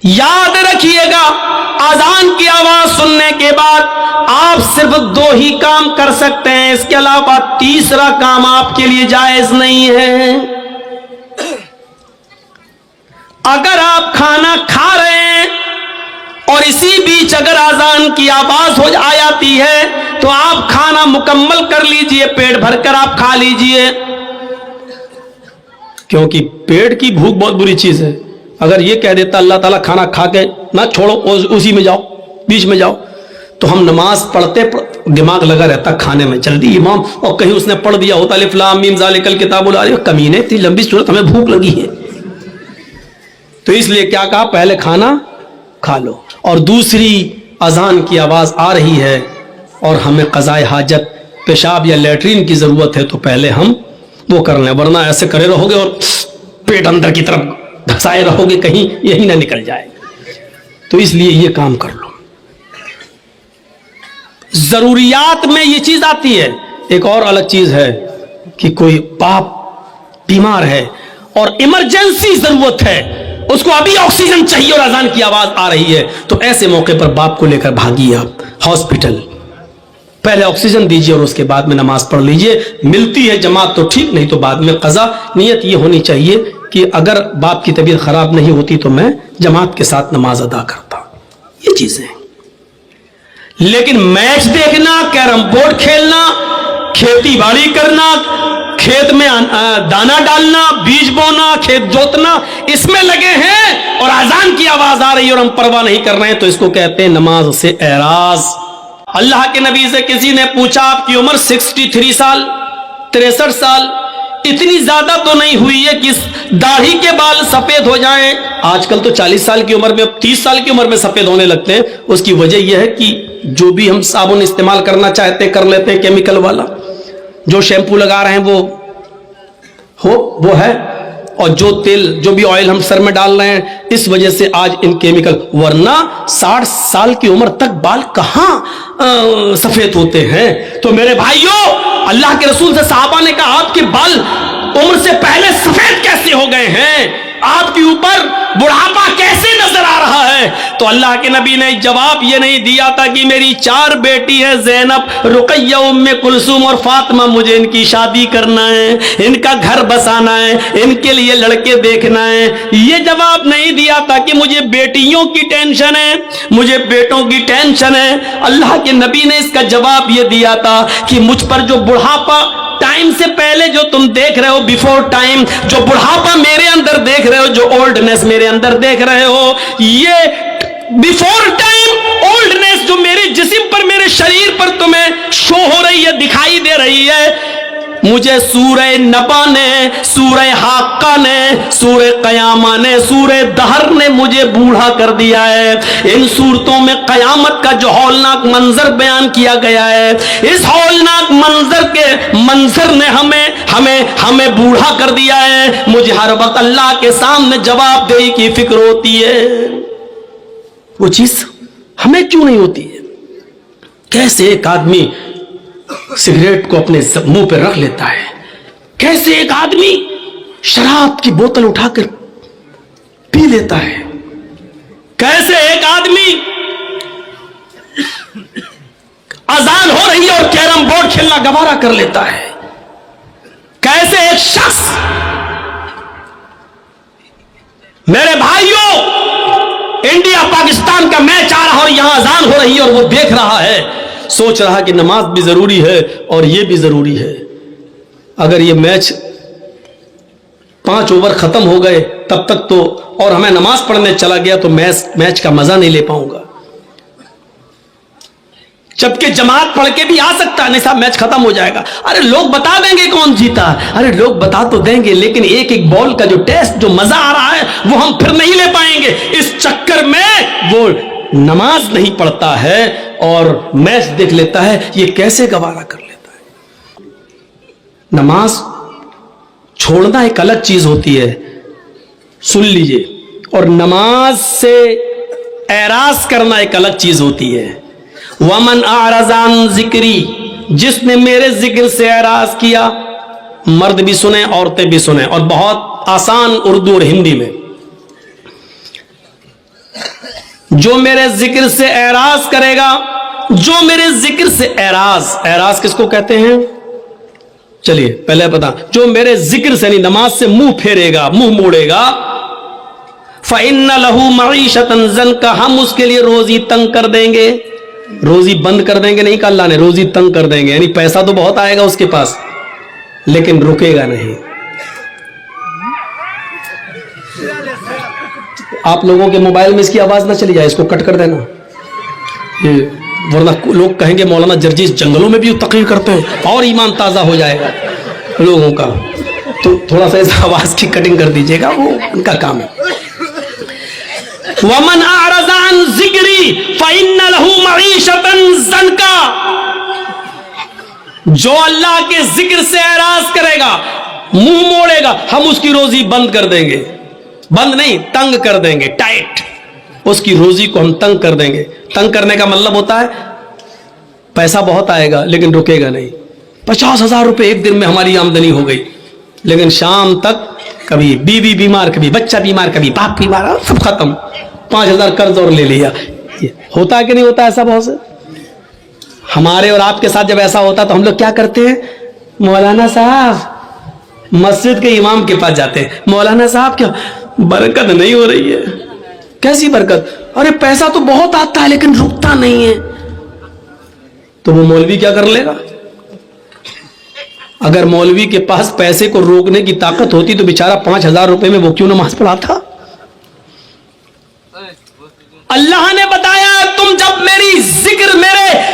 یاد رکھیے گا اذان کی آواز سننے کے بعد آپ صرف 2 ہی کام کر سکتے ہیں، اس کے علاوہ تیسرا کام آپ کے لیے جائز نہیں ہے۔ اگر آپ کھانا کھا رہے ہیں اور اسی بیچ اگر اذان کی آواز ہو جاتی ہے تو آپ کھانا مکمل کر لیجئے، پیٹ بھر کر آپ کھا لیجئے، کیونکہ پیٹ کی بھوک بہت بری چیز ہے۔ اگر یہ کہہ دیتا اللہ تعالیٰ کھانا کھا کے نہ چھوڑو، اسی میں جاؤ، بیچ میں جاؤ، تو ہم نماز پڑھتے دماغ لگا رہتا کھانے میں، جلدی امام، اور کہیں اس نے پڑھ دیا ہوتا الف لام میم ذالک الکتاب لا ریب، کمینے اتنی لمبی سورت، ہمیں بھوک لگی ہے۔ تو اس لیے کیا کہا، پہلے کھانا کھا لو، اور دوسری اذان کی آواز آ رہی ہے اور ہمیں قضاء حاجت، پیشاب یا لیٹرین کی ضرورت ہے، تو پہلے ہم وہ کر لیں، ورنہ ایسے کرے رہو گے اور پیٹ اندر کی طرف دھسائے رہو گے، کہیں یہی نہ نکل جائے۔ تو اس لیے یہ کام کر لو۔ ضروریات میں یہ چیز آتی ہے۔ ایک اور الگ چیز ہے کہ کوئی باپ بیمار ہے اور ایمرجنسی ضرورت ہے، اس کو ابھی آکسیجن چاہیے اور اذان کی آواز آ رہی ہے، تو ایسے موقع پر باپ کو لے کر بھاگیے آپ ہاسپٹل، پہلے آکسیجن دیجیے اور اس کے بعد میں نماز پڑھ لیجیے۔ ملتی ہے جماعت تو ٹھیک، نہیں تو بعد میں قضا۔ نیت یہ ہونی چاہیے کہ اگر باپ کی طبیعت خراب نہیں ہوتی تو میں جماعت کے ساتھ نماز ادا کرتا۔ یہ چیزیں، لیکن میچ دیکھنا، کیرم بورڈ کھیلنا، کھیتی باڑی کرنا، کھیت میں دانا ڈالنا، بیج بونا، کھیت جوتنا، اس میں لگے ہیں اور اذان کی آواز آ رہی ہے اور ہم پرواہ نہیں کر رہے ہیں، تو اس کو کہتے ہیں نماز سے اعراض۔ اللہ کے نبی سے کسی نے پوچھا آپ کی عمر 63 سال 63 سال، اتنی زیادہ تو نہیں ہوئی ہے کہ داڑھی کے بال سفید ہو جائیں؟ آج کل تو 40 سال کی عمر میں، 30 سال کی عمر میں سفید ہونے لگتے ہیں۔ اس کی وجہ یہ ہے کہ جو بھی ہم صابن استعمال کرنا چاہتے کر لیتے ہیں کیمیکل والا، جو شیمپو لگا رہے ہیں وہ ہے، اور جو تیل، جو بھی آئل ہم سر میں ڈال رہے ہیں، اس وجہ سے آج ان کیمیکل، ورنہ 60 سال کی عمر تک بال کہاں سفید ہوتے ہیں؟ تو میرے بھائیوں، اللہ کے رسول سے صحابہ نے کہا آپ کے بال عمر سے پہلے سفید کیسے ہو گئے ہیں؟ آپ کے اوپر بڑھاپا کیسے نظر آ رہا ہے؟ تو اللہ کے نبی نے جواب یہ نہیں دیا تھا کہ میری 4 بیٹی ہے، زینب، رقیہ، ام کلثوم اور فاطمہ، مجھے ان کی شادی کرنا ہے، ان کا گھر بسانا ہے، ان کے لیے لڑکے دیکھنا ہے۔ یہ جواب نہیں دیا تھا کہ مجھے بیٹیوں کی ٹینشن ہے، مجھے بیٹوں کی ٹینشن ہے۔ اللہ کے نبی نے اس کا جواب یہ دیا تھا کہ مجھ پر جو بڑھاپا ٹائم سے پہلے جو تم دیکھ رہے ہو، بیفور ٹائم، جو بڑھاپا میرے اندر دیکھ رہے ہو، جو اولڈنس میرے اندر دیکھ رہے ہو، یہ بیفور ٹائم اولڈنس جو میرے جسم پر، میرے شریر پر تمہیں شو ہو رہی ہے، دکھائی دے رہی ہے، مجھے سورہ نبا نے، سورہ حاقہ نے، سورہ قیامہ نے، سورہ دہر نے مجھے بوڑھا کر دیا ہے۔ ان سورتوں میں قیامت کا جو ہولناک منظر بیان کیا گیا ہے، اس ہولناک منظر نے ہمیں بوڑھا کر دیا ہے۔ مجھے ہر وقت اللہ کے سامنے جواب دہی کی فکر ہوتی ہے۔ وہ چیز ہمیں کیوں نہیں ہوتی ہے؟ کیسے ایک آدمی سگریٹ کو اپنے منہ پہ رکھ لیتا ہے، کیسے ایک آدمی شراب کی بوتل اٹھا کر پی لیتا ہے، کیسے ایک آدمی اذان ہو رہی ہے اور کیرم بورڈ کھیلنا گوارا کر لیتا ہے، کیسے ایک شخص، میرے بھائیوں، انڈیا پاکستان کا میچ آ رہا اور یہاں اذان ہو رہی ہے اور وہ دیکھ رہا ہے، سوچ رہا کہ نماز بھی ضروری ہے اور یہ بھی ضروری ہے۔ اگر یہ میچ 5 اوور ختم ہو گئے تب تک تو، اور ہمیں نماز پڑھنے چلا گیا تو میچ کا مزہ نہیں لے پاؤں گا، جبکہ جماعت پڑھ کے بھی آ سکتا ہے، نہیں صاحب میچ ختم ہو جائے گا، ارے لوگ بتا دیں گے کون جیتا، ارے لوگ بتا تو دیں گے، لیکن ایک ایک بال کا جو ٹیسٹ، جو مزہ آ رہا ہے، وہ ہم پھر نہیں لے پائیں گے۔ اس چکر میں وہ نماز نہیں پڑھتا ہے اور میچ دیکھ لیتا ہے، یہ کیسے گوارا کر لیتا ہے؟ نماز چھوڑنا ایک الگ چیز ہوتی ہے، سن لیجئے، اور نماز سے اعراض کرنا ایک الگ چیز ہوتی ہے۔ وَمَنْ أَعْرَضَ عَنْ ذِكْرِي، جس نے میرے ذکر سے اعراض کیا، مرد بھی سنیں عورتیں بھی سنیں، اور بہت آسان اردو اور ہندی میں، جو میرے ذکر سے اعراض کرے گا، جو میرے ذکر سے اعراض کس کو کہتے ہیں؟ چلیے پہلے بتا، جو میرے ذکر سے، یعنی نماز سے منہ پھیرے گا، منہ موڑے گا، فَإِنَّ لَهُ مَعِيشَةً ضَنْكَ، ہم اس کے لیے روزی تنگ کر دیں گے. روزی بند کر دیں گے نہیں کہا اللہ نے، روزی تنگ کر دیں گے، یعنی پیسہ تو بہت آئے گا اس کے پاس لیکن رکے گا نہیں. آپ لوگوں کے موبائل میں اس کی آواز نہ چلی جائے، اس کو کٹ کر دینا، ورنہ لوگ کہیں گے مولانا جرجیس جنگلوں میں بھی تقریر کرتے ہیں، اور ایمان تازہ ہو جائے گا لوگوں کا. تو تھوڑا سا اس آواز کی کٹنگ کر دیجیے گا، وہ ان کا کام ہے. وَمَنْ أَعْرَضَ عَنْ ذِكْرِي فَإِنَّ لَهُ مَعِيشَةً ضَنْكَ، جو اللہ کے ذکر سے اعراض کرے گا، منہ موڑے گا، ہم اس کی روزی بند کر دیں گے. بند نہیں، تنگ کر دیں گے، ٹائٹ. اس کی روزی کو ہم تنگ کر دیں گے. تنگ کرنے کا مطلب ہوتا ہے پیسہ بہت آئے گا لیکن رکے گا نہیں. 50,000 روپے ایک دن میں ہماری آمدنی ہو گئی، لیکن شام تک کبھی بیوی بیمار، کبھی بچہ بیمار، کبھی باپ بیمار، سب ختم. 5,000 قرض اور لے لیا. ہوتا ہے کہ نہیں ہوتا ایسا بہت سے؟ ہمارے اور آپ کے ساتھ جب ایسا ہوتا تو ہم لوگ کیا کرتے ہیں؟ مولانا صاحب، مسجد کے امام کے پاس جاتے ہیں، مولانا صاحب کیا برکت نہیں ہو رہی ہے؟ کیسی برکت؟ ارے پیسہ تو بہت آتا ہے لیکن رکتا نہیں ہے. تو وہ مولوی کیا کر لے گا؟ اگر مولوی کے پاس پیسے کو روکنے کی طاقت ہوتی تو بیچارہ 5,000 روپے میں وہ کیوں نماز پڑھاتا؟ اللہ نے بتایا تم جب میری ذکر،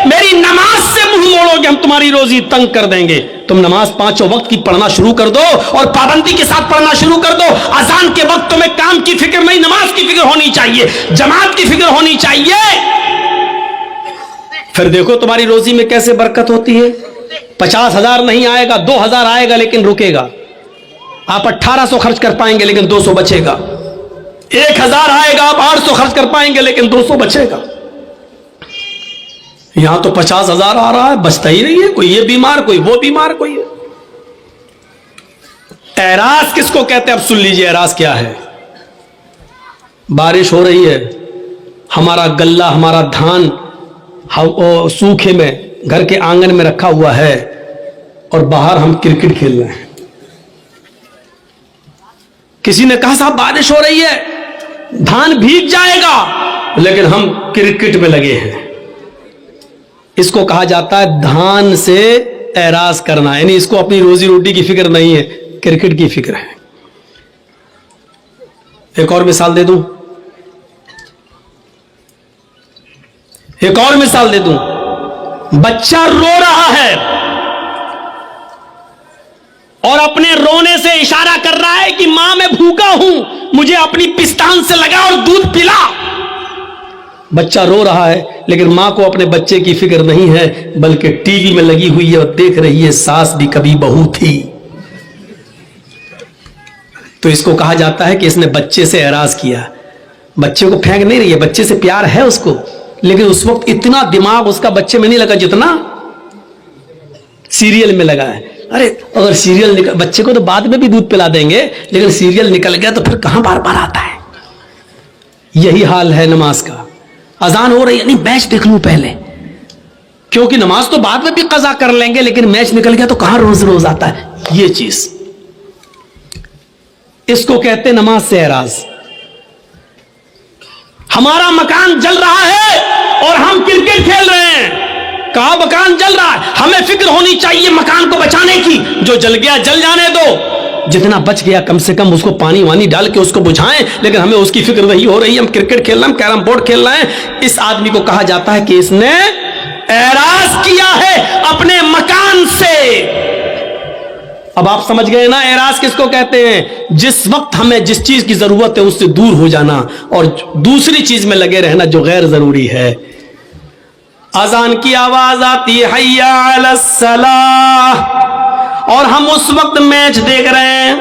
میری نماز سے منہ موڑو گے ہم تمہاری روزی تنگ کر دیں گے. تم نماز 5 وقت کی پڑھنا شروع کر دو اور پابندی کے ساتھ پڑھنا شروع کر دو. اذان کے وقت تمہیں کام کی فکر نہیں، نماز کی فکر ہونی چاہیے، جماعت کی فکر ہونی چاہیے. پھر دیکھو تمہاری روزی میں کیسے برکت ہوتی ہے. 50,000 نہیں آئے گا، 2,000 آئے گا لیکن رکے گا. آپ 1,800 خرچ کر پائیں گے لیکن 200 بچے گا. 1,000 آئے گا، آپ 800 خرچ کر پائیں گے لیکن 200 بچے گا. یہاں تو 50,000 آ رہا ہے، بچتا ہی نہیں ہے. کوئی یہ بیمار، کوئی وہ بیمار، کوئی ہے. اعراض کس کو کہتے ہیں؟ اب سن لیجئے اعراض کیا ہے. بارش ہو رہی ہے، ہمارا غلہ، ہمارا دھان سوکھے میں گھر کے آنگن میں رکھا ہوا ہے اور باہر ہم کرکٹ کھیل رہے ہیں. کسی نے کہا صاحب بارش ہو رہی ہے، دھان بھیگ جائے گا، لیکن ہم کرکٹ میں لگے ہیں. اس کو کہا جاتا ہے دھان سے اعراض کرنا، یعنی اس کو اپنی روزی روٹی کی فکر نہیں ہے، کرکٹ کی فکر ہے. ایک اور مثال دے دوں، بچہ رو رہا ہے اور اپنے رونے سے اشارہ کر رہا ہے کہ ماں میں بھوکا ہوں، مجھے اپنی پستان سے لگا اور دودھ پلا. بچہ رو رہا ہے لیکن ماں کو اپنے بچے کی فکر نہیں ہے، بلکہ ٹی وی میں لگی ہوئی ہے اور دیکھ رہی ہے ساس بھی کبھی بہو تھی. تو اس کو کہا جاتا ہے کہ اس نے بچے سے اعراض کیا. بچے کو پھینک نہیں رہی ہے، بچے سے پیار ہے اس کو، لیکن اس وقت اتنا دماغ اس کا بچے میں نہیں لگا جتنا سیریل میں لگا ہے. ارے اگر سیریل بچے کو تو بعد میں بھی دودھ پلا دیں گے، لیکن سیریل نکل گیا تو پھر کہاں بار بار آتا ہے. یہی حال ہے نماز کا. اذان ہو رہی ہے، نہیں میچ دیکھ لوں پہلے، کیونکہ نماز تو بعد میں بھی قضا کر لیں گے، لیکن میچ نکل گیا تو کہاں روز روز آتا ہے. یہ چیز اس کو کہتے ہیں نماز سے اعراض. ہمارا مکان جل رہا ہے اور ہم کرکٹ کھیل رہے ہیں. کہا مکان جل رہا ہے، ہمیں فکر ہونی چاہیے مکان کو بچانے کی. جو جل گیا جل جانے دو، جتنا بچ گیا کم سے کم اس کو پانی وانی ڈال کے اس کو بجھائیں، لیکن ہمیں اس کی فکر نہیں ہو رہی. ہم کرکٹ کھیل رہے ہیں، ہم کیرم بورڈ کھیل رہے ہیں. اس آدمی کو کہا جاتا ہے کہ اس نے اعراض کیا ہے اپنے مکان سے. اب آپ سمجھ گئے نا اعراض کس کو کہتے ہیں؟ جس وقت ہمیں جس چیز کی ضرورت ہے اس سے دور ہو جانا اور دوسری چیز میں لگے رہنا جو غیر ضروری ہے. اذان کی آواز آتی ہے حی علی الصلاۃ اور ہم اس وقت میچ دیکھ رہے ہیں.